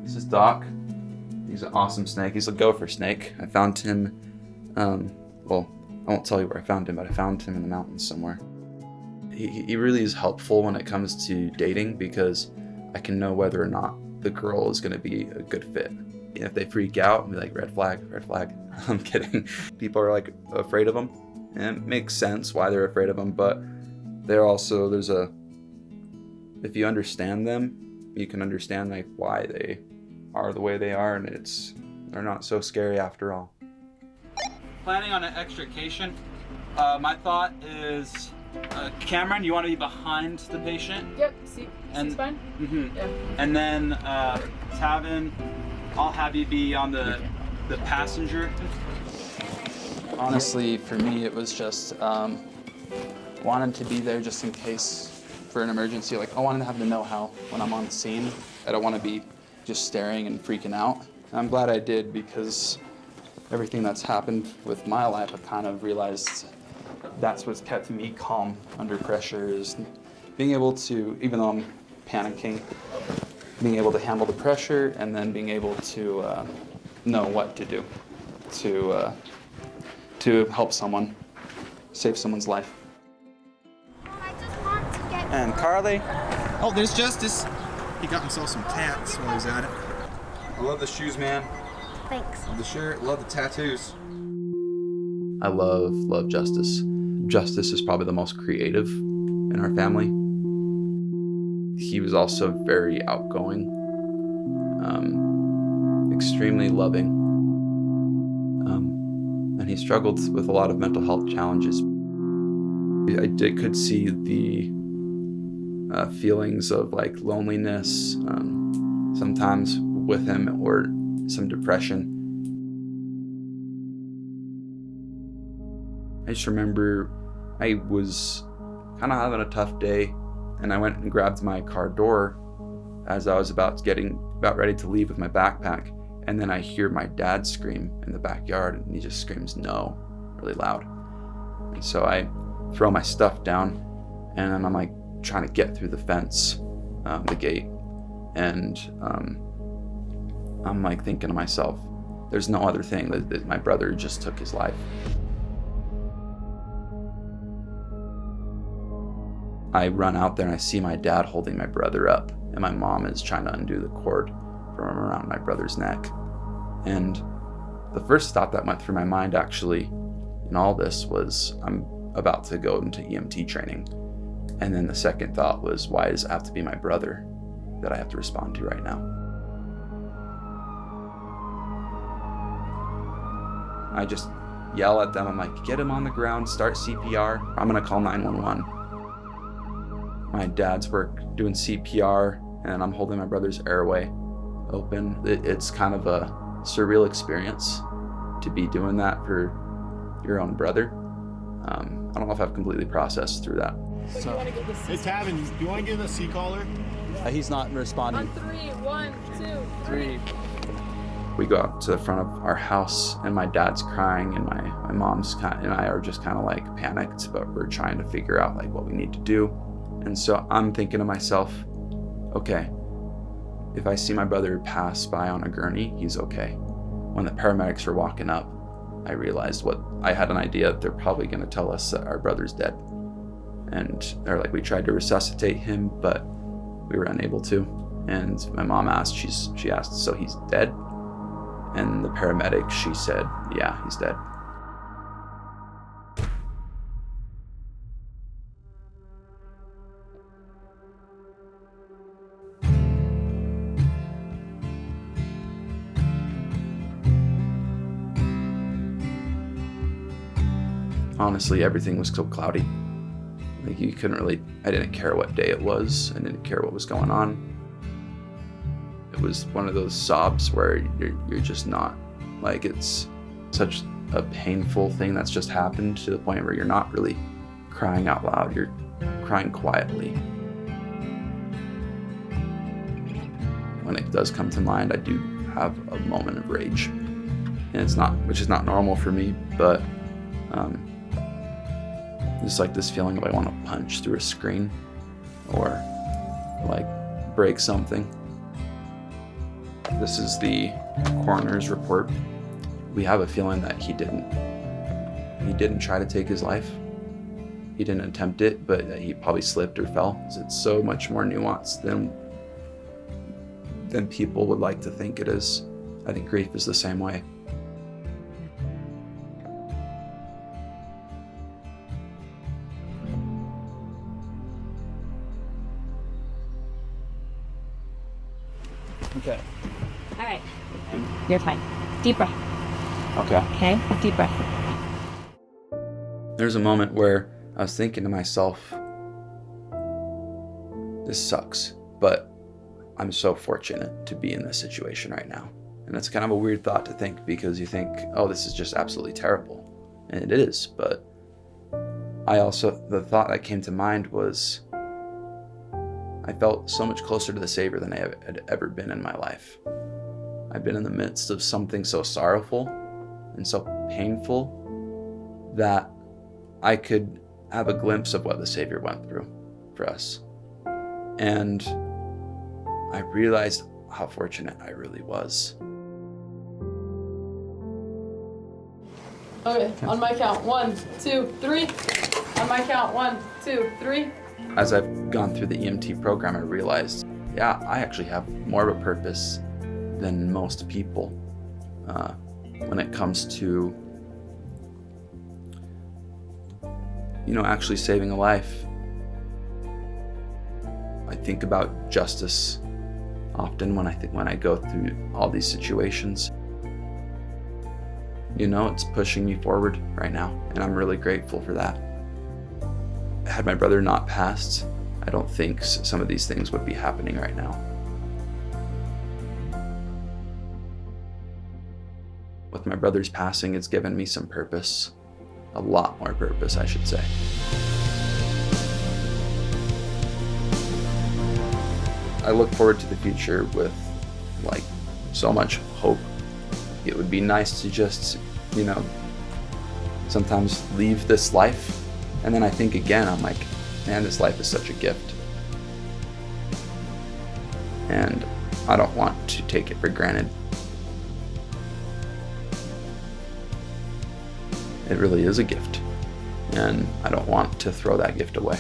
This is Doc. He's an awesome snake. He's a gopher snake. I found him, well, I won't tell you where I found him, but I found him in the mountains somewhere. He really is helpful when it comes to dating because I can know whether or not the girl is going to be a good fit. If they freak out and be like, red flag, red flag. I'm kidding. People are like afraid of them, and it makes sense why they're afraid of them, but if you understand them, you can understand like why they are the way they are, and they're not so scary after all. Planning on an extrication. My thought is, Cameron, you want to be behind the patient? Yep, seat's fine. Mm-hmm. Yeah. And then Tavin, I'll have you be on the passenger. Honestly, for me, it was just wanting to be there just in case for an emergency. Like, I wanted to have the know-how when I'm on the scene. I don't want to be just staring and freaking out. And I'm glad I did, because everything that's happened with my life, I've kind of realized that's what's kept me calm under pressure, is being able to, even though I'm panicking, being able to handle the pressure and then being able to know what to do to help someone, save someone's life. And Carly. Oh, there's Justice. He got himself some tats while he was at it. I love the shoes, man. Thanks. Love the shirt, love the tattoos. I love Justice. Justice is probably the most creative in our family. He was also very outgoing, extremely loving, and he struggled with a lot of mental health challenges. Could see the feelings of like loneliness sometimes with him, or some depression. I just remember I was kind of having a tough day, and I went and grabbed my car door as I was about ready to leave with my backpack, and then I hear my dad scream in the backyard, and he just screams "no" really loud. And so I throw my stuff down, and then I'm like trying to get through the fence, the gate, and I'm like thinking to myself, there's no other thing, that my brother just took his life. I run out there and I see my dad holding my brother up, and my mom is trying to undo the cord from around my brother's neck. And the first thought that went through my mind actually in all this was, I'm about to go into EMT training. And then the second thought was, why does it have to be my brother that I have to respond to right now? I just yell at them. I'm like, get him on the ground, start CPR. I'm gonna call 911. My dad's doing CPR, and I'm holding my brother's airway open. It's kind of a surreal experience to be doing that for your own brother. I don't know if I've completely processed through that. So, Hey, Tavin, do you want to give a sea caller? he's not responding. On 3, 1, 2, 3. We go out to the front of our house, and my dad's crying, and my mom's and I are just kind of like panicked, but we're trying to figure out like what we need to do. And so I'm thinking to myself, okay, if I see my brother pass by on a gurney, he's okay. When the paramedics were walking up, I realized I had an idea that they're probably going to tell us that our brother's dead. And they're like, we tried to resuscitate him, but we were unable to. And my mom asked, she asked, so he's dead? And the paramedic, she said, yeah, he's dead. Honestly, everything was so cloudy. Like I didn't care what day it was. I didn't care what was going on. It was one of those sobs where you're just not, like, it's such a painful thing that's just happened, to the point where you're not really crying out loud, you're crying quietly. When it does come to mind, I do have a moment of rage. And which is not normal for me, but just like this feeling of I want to punch through a screen or like break something. This is the coroner's report. We have a feeling that he didn't try to take his life. He didn't attempt it, but that he probably slipped or fell. It's so much more nuanced than people would like to think it is. I think grief is the same way. Okay. All right. You're fine. Deep breath. Okay. Okay? Deep breath. There's a moment where I was thinking to myself, this sucks, but I'm so fortunate to be in this situation right now. And that's kind of a weird thought to think, because you think, oh, this is just absolutely terrible. And it is, but the thought that came to mind was, I felt so much closer to the Savior than I had ever been in my life. I've been in the midst of something so sorrowful and so painful that I could have a glimpse of what the Savior went through for us. And I realized how fortunate I really was. Okay, on my count. 1, 2, 3. On my count. 1, 2, 3. As I've gone through the EMT program, I realized, yeah, I actually have more of a purpose than most people when it comes to, actually saving a life. I think about justice often when I go through all these situations. It's pushing me forward right now, and I'm really grateful for that. Had my brother not passed, I don't think some of these things would be happening right now. With my brother's passing, it's given me some purpose. A lot more purpose, I should say. I look forward to the future with so much hope. It would be nice to just, sometimes leave this life. And then I think again, I'm like, man, this life is such a gift. And I don't want to take it for granted. It really is a gift. And I don't want to throw that gift away.